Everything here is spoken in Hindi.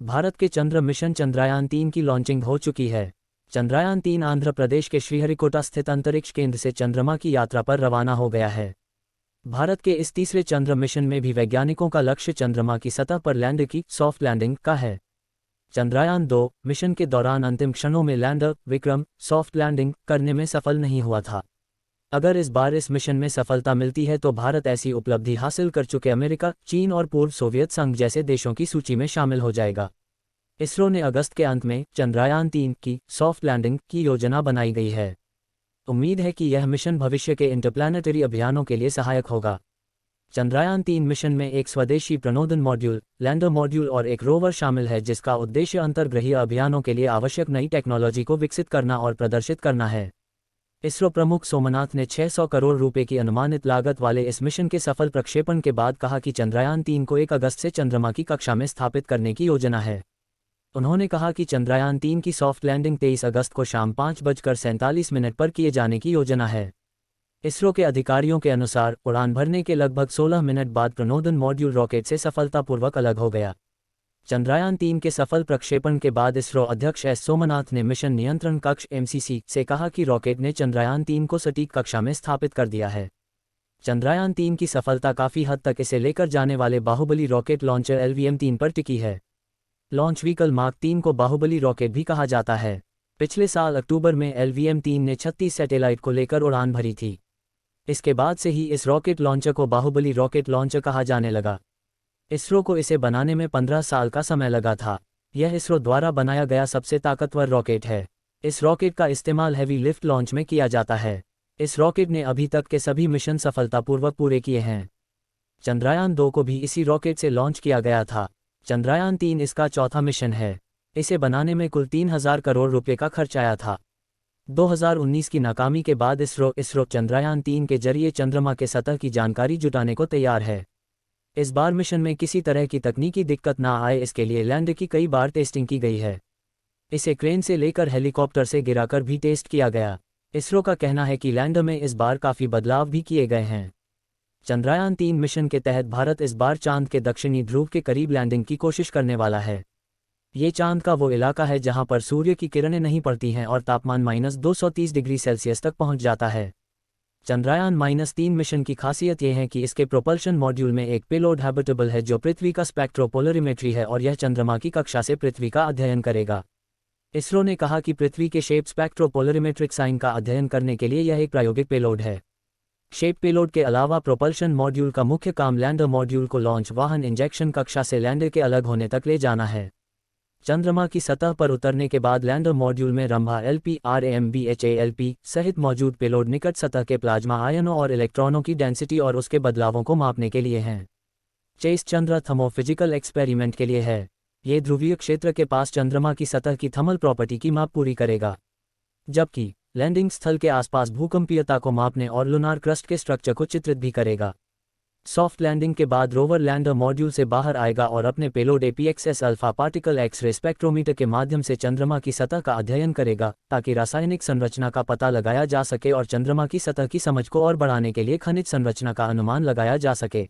भारत के चंद्र मिशन चंद्रयान-3 की लॉन्चिंग हो चुकी है। चंद्रयान-3 आंध्र प्रदेश के श्रीहरिकोटा स्थित अंतरिक्ष केंद्र से चंद्रमा की यात्रा पर रवाना हो गया है। भारत के इस तीसरे चंद्र मिशन में भी वैज्ञानिकों का लक्ष्य चंद्रमा की सतह पर लैंडर की सॉफ्ट लैंडिंग का है। चंद्रयान-2 मिशन के दौरान अंतिम क्षणों में लैंडर विक्रम सॉफ्ट लैंडिंग करने में सफल नहीं हुआ था। अगर इस बार इस मिशन में सफलता मिलती है तो भारत ऐसी उपलब्धि हासिल कर चुके अमेरिका, चीन और पूर्व सोवियत संघ जैसे देशों की सूची में शामिल हो जाएगा। इसरो ने अगस्त के अंत में चंद्रयान-3 की सॉफ्ट लैंडिंग की योजना बनाई गई है। उम्मीद है कि यह मिशन भविष्य के इंटरप्लैनेटरी अभियानों के लिए सहायक होगा। चंद्रयान-3 मिशन में एक स्वदेशी प्रणोदन मॉड्यूल, लैंडर मॉड्यूल और एक रोवर शामिल है जिसका उद्देश्य अंतर्ग्रहीय अभियानों के लिए आवश्यक नई टेक्नोलॉजी को विकसित करना और प्रदर्शित करना है। इसरो प्रमुख सोमनाथ ने 600 करोड़ रुपए की अनुमानित लागत वाले इस मिशन के सफल प्रक्षेपण के बाद कहा कि चंद्रयान-3 को 1 अगस्त से चंद्रमा की कक्षा में स्थापित करने की योजना है। उन्होंने कहा कि चंद्रयान-3 की सॉफ्ट लैंडिंग 23 अगस्त को शाम 5:47 पर किए जाने की योजना है। इसरो के अधिकारियों के अनुसार उड़ान भरने के लगभग 16 मिनट बाद प्रणोदन मॉड्यूल रॉकेट से सफलतापूर्वक अलग हो गया। चंद्रयान-3 के सफल प्रक्षेपण के बाद इसरो अध्यक्ष एस सोमनाथ ने मिशन नियंत्रण कक्ष (MCC) से कहा कि रॉकेट ने चंद्रयान-3 को सटीक कक्षा में स्थापित कर दिया है। चंद्रयान-3 की सफलता काफ़ी हद तक इसे लेकर जाने वाले बाहुबली रॉकेट लॉन्चर LVM-3 पर टिकी है। लॉन्च व्हीकल मार्क 3 को बाहुबली रॉकेट भी कहा जाता है। पिछले साल अक्टूबर में LVM-3 ने 36 सैटेलाइट को लेकर उड़ान भरी थी। इसके बाद से ही इस रॉकेट लॉन्चर को बाहुबली रॉकेट लॉन्चर कहा जाने लगा। इसरो को इसे बनाने में 15 साल का समय लगा था। यह इसरो द्वारा बनाया गया सबसे ताकतवर रॉकेट है। इस रॉकेट का इस्तेमाल हैवी लिफ्ट लॉन्च में किया जाता है। इस रॉकेट ने अभी तक के सभी मिशन सफलतापूर्वक पूरे किए हैं। चंद्रयान-2 को भी इसी रॉकेट से लॉन्च किया गया था। चंद्रयान-3 इसका चौथा मिशन है। इसे बनाने में कुल 3000 करोड़ रुपये का खर्च आया था। 2019 की नाकामी के बाद इसरो चंद्रयान-3 के जरिए चंद्रमा के सतह की जानकारी जुटाने को तैयार है। इस बार मिशन में किसी तरह की तकनीकी दिक्कत ना आए इसके लिए लैंडर की कई बार टेस्टिंग की गई है। इसे क्रेन से लेकर हेलीकॉप्टर से गिराकर भी टेस्ट किया गया। इसरो का कहना है कि लैंडर में इस बार काफ़ी बदलाव भी किए गए हैं। चंद्रयान-3 मिशन के तहत भारत इस बार चांद के दक्षिणी ध्रुव के करीब लैंडिंग की कोशिश करने वाला है। ये चांद का वो इलाका है जहां पर सूर्य की किरणें नहीं पड़ती हैं और तापमान -230 डिग्री सेल्सियस तक पहुंच जाता है। चंद्रयान-3 मिशन की खासियत यह है कि इसके प्रोपल्शन मॉड्यूल में एक पेलोड हैबिटेबल है जो पृथ्वी का स्पेक्ट्रोपोलरिमेट्री है और यह चंद्रमा की कक्षा से पृथ्वी का अध्ययन करेगा। इसरो ने कहा कि पृथ्वी के शेप स्पेक्ट्रोपोलरिमेट्रिक साइन का अध्ययन करने के लिए यह एक प्रायोगिक पेलोड है। शेप पेलोड के अलावा प्रोपल्शन मॉड्यूल का मुख्य काम लैंडर मॉड्यूल को लॉन्च वाहन इंजेक्शन कक्षा से लैंडर के अलग होने तक ले जाना है। चंद्रमा की सतह पर उतरने के बाद लैंडर मॉड्यूल में रंभा LP, RAMBHA-LP सहित मौजूद पेलोड निकट सतह के प्लाज्मा आयनों और इलेक्ट्रॉनों की डेंसिटी और उसके बदलावों को मापने के लिए हैं। चेस चंद्र थर्मोफिजिकल एक्सपेरिमेंट के लिए है। ये ध्रुवीय क्षेत्र के पास चंद्रमा की सतह की थर्मल प्रॉपर्टी की माप पूरी करेगा, जबकि लैंडिंग स्थल के आसपास भूकंपीयता को मापने और लूनार क्रस्ट के स्ट्रक्चर को चित्रित भी करेगा। सॉफ्ट लैंडिंग के बाद रोवर लैंडर मॉड्यूल से बाहर आएगा और अपने payload APXS alpha particle X ray spectrometer के माध्यम से चंद्रमा की सतह का अध्ययन करेगा ताकि रासायनिक संरचना का पता लगाया जा सके और चंद्रमा की सतह की समझ को और बढ़ाने के लिए खनिज संरचना का अनुमान लगाया जा सके।